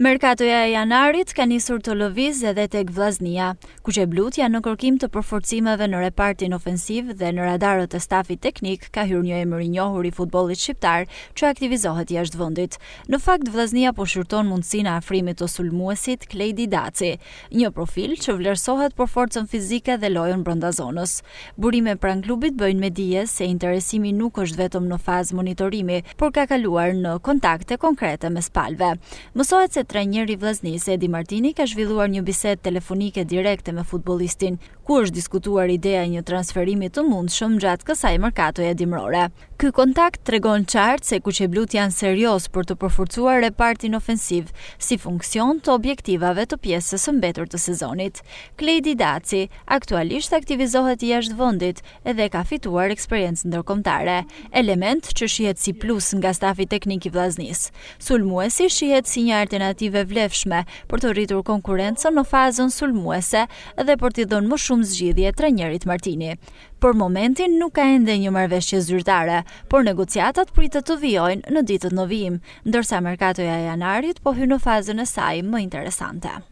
Merkatoja e janarit ka nisur të lëvizë edhe tek Vllaznia. Kuqeblut janë në kërkim të përforcimeve në repartin ofensiv dhe në radarët e stafit teknik ka hyrë një emër i njohur i futbollit shqiptar që aktivizohet jashtë vendit. Në fakt Vllaznia po shërton mundësinë e afrimit të sulmuesit Klejdi Daci, një profil që vlerësohet për forcën fizike dhe lojën brenda zonës. Burime pranë klubit bëjnë me dije se interesimi nuk është vetëm në fazë monitorimi, por ka kaluar në kontakte konkrete mes palëve. Mësohet se trajneri i Vllaznisë Edi Martini ka zhvilluar një bisedë telefonike direkte me futbollistin, ku është diskutuar ideja e një transferimi të mundshëm gjatë kësaj merkatoje dimrore. Ky kontakt tregon qartë se kuqeblut janë serioz për të përforcuar repartin ofensiv si funksion të objektivave të pjesës së mbetur të sezonit. Klejdi Daci aktualisht aktivizohet jashtë vendit dhe ka fituar eksperiencë ndërkombëtare, element që shihet si plus nga stafi teknik i Vllaznisë. Sulmuesi shihet si një alternativë vlefshme për të rritur konkurrencën në fazën sulmuese dhe për t'i dhënë më shumë zgjidhje trajnerit Martini. Për momentin nuk ka ende një marrëveshje zyrtare, por negociatat pritet të vijojnë në ditët në vijim, ndërsa merkatoja e janarit po hyn në fazën e saj më interesante.